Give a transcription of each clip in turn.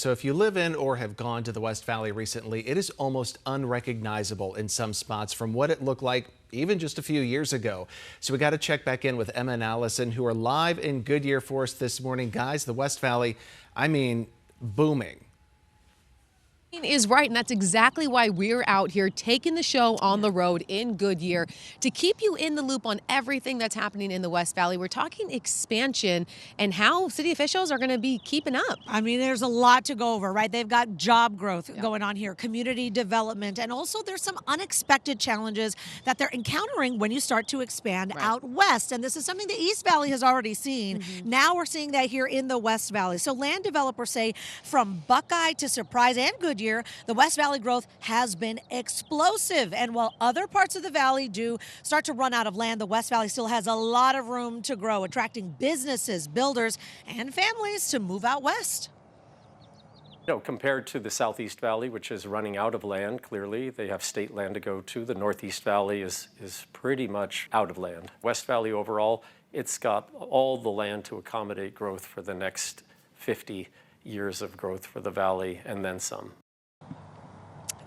So if you live in or have gone to the West Valley recently, it is almost unrecognizable in some spots from what it looked like even just a few years ago. So we got to check back in with Emma and Allison, who are live in Goodyear for us this morning. Guys, the West Valley, I mean, booming. Is right, and that's exactly why we're out here taking the show on the road in Goodyear to keep you in the loop on everything that's happening in the West Valley. We're talking expansion and how city officials are going to be keeping up. I mean, there's a lot to go over, right? They've got job growth going on here, community development, and also there's some unexpected challenges that they're encountering when you start to expand out west. And this is something the East Valley has already seen. Now we're seeing that here in the West Valley. So land developers say from Buckeye to Surprise and Goodyear, the West Valley growth has been explosive. And while other parts of the valley do start to run out of land, the West Valley still has a lot of room to grow, attracting businesses, builders, and families to move out west. You know, compared to the Southeast Valley, which is running out of land, clearly, they have state land to go to. The Northeast Valley is pretty much out of land. West Valley overall, it's got all the land to accommodate growth for the next 50 years of growth for the valley and then some.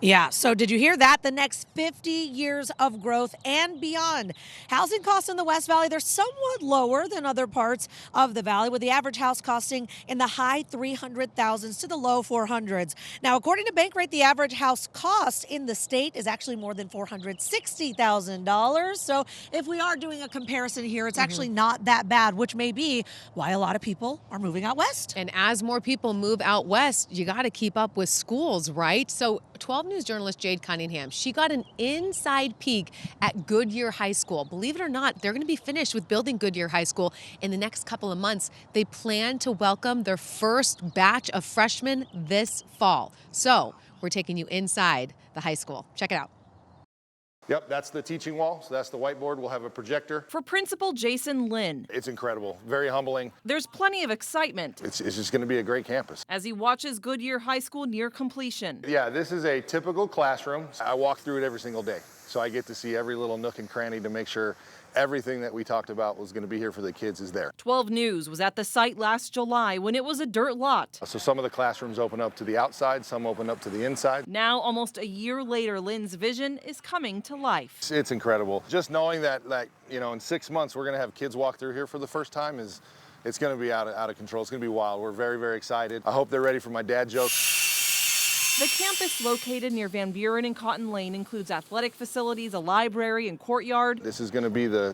Yeah, so did you hear that? The next 50 years of growth and beyond. Housing costs in the West Valley, they're somewhat lower than other parts of the valley, with the average house costing in the high 300,000s to the low 400s. Now, according to Bankrate, the average house cost in the state is actually more than $460,000. So if we are doing a comparison here, it's actually not that bad, which may be why a lot of people are moving out west. And as more people move out west, you got to keep up with schools, right? So 12 News journalist Jade Cunningham, she got an inside peek at Goodyear High School. Believe it or not, they're going to be finished with building Goodyear High School in the next couple of months. They plan to welcome their first batch of freshmen this fall. So we're taking you inside the high school. Check it out. Yep, that's the teaching wall. So that's the whiteboard. We'll have a projector. For Principal Jason Lynn, It's incredible, very humbling. there's plenty of excitement It's just going to be a great campus. as he watches Goodyear High School near completion. Yeah, this is a typical classroom. I walk through it every single day. So I get to see every little nook and cranny to make sure everything that we talked about was going to be here for the kids is there. 12 News was at the site last July when it was a dirt lot. So some of the classrooms open up to the outside, some open up to the inside. Now, almost a year later, Lynn's vision is coming to life. It's incredible. Just knowing that, you know, in 6 months we're going to have kids walk through here for the first time it's going to be out of control. It's going to be wild. We're very, very excited. I hope they're ready for my dad joke. The campus located near Van Buren and Cotton Lane includes athletic facilities, a library, and courtyard. This is going to be the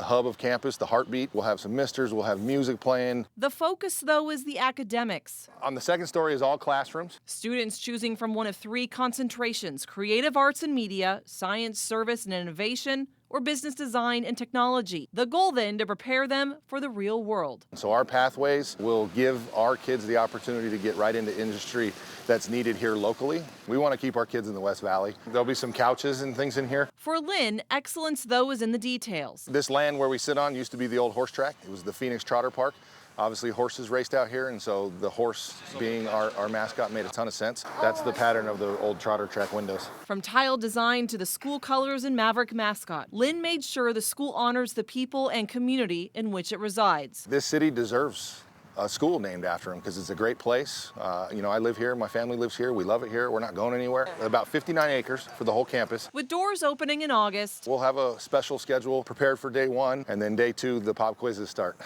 hub of campus, the heartbeat. We'll have some misters, we'll have music playing. The focus, though, is the academics. On the second story is all classrooms. Students choosing from one of 3 concentrations: creative arts and media, science, service, and innovation, or business design and technology. The goal then to prepare them for the real world. So our pathways will give our kids the opportunity to get right into industry that's needed here locally. We want to keep our kids in the West Valley. There'll be some couches and things in here. For Lynn, excellence, though, is in the details. This land where we sit on used to be the old horse track. It was the Phoenix Trotter Park. Obviously horses raced out here, and so the horse being our mascot made a ton of sense. That's the pattern of the old trotter track windows. From tile design to the school colors and Maverick mascot, Lynn made sure the school honors the people and community in which it resides. This city deserves a school named after him because it's a great place. You know, I live here, my family lives here, we love it here, we're not going anywhere. About 59 acres for the whole campus. With doors opening in August, We'll have a special schedule prepared for day 1, and then day 2, the pop quizzes start.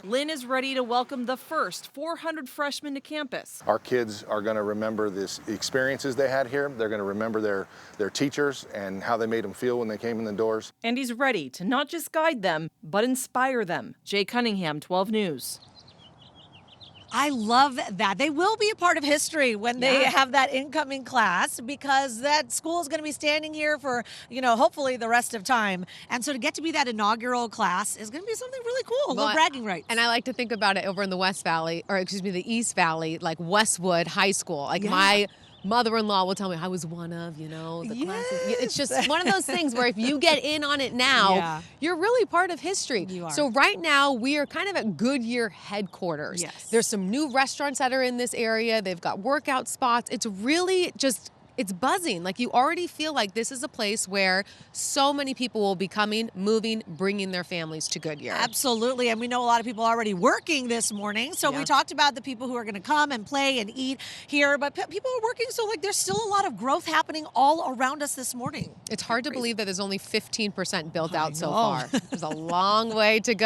Lynn is ready to welcome the first 400 freshmen to campus. Our kids are going to remember this experiences they had here. They're going to remember their teachers and how they made them feel when they came in the doors. And he's ready to not just guide them, but inspire them. Jay Cunningham, 12 News. I love that. They will be a part of history when they have that incoming class, because that school is going to be standing here for, you know, hopefully the rest of time. And so to get to be that inaugural class is going to be something really cool, a little bragging rights. And I like to think about it over in the West Valley, or excuse me, the East Valley, like Westwood High School. Like my mother-in-law will tell me I was one of, you know, the classes. It's just one of those things where if you get in on it now, you're really part of history. You are. So right now we are kind of at Goodyear headquarters. Yes. There's some new restaurants that are in this area. They've got workout spots. It's really just It's buzzing. Like, you already feel like this is a place where so many people will be coming, moving, bringing their families to Goodyear. Absolutely. And we know a lot of people are already working this morning. So Yeah. we talked about the people who are going to come and play and eat here, but people are working. So like there's still a lot of growth happening all around us this morning. It's hard to believe that there's only 15% built out so know. far. There's a long way to go.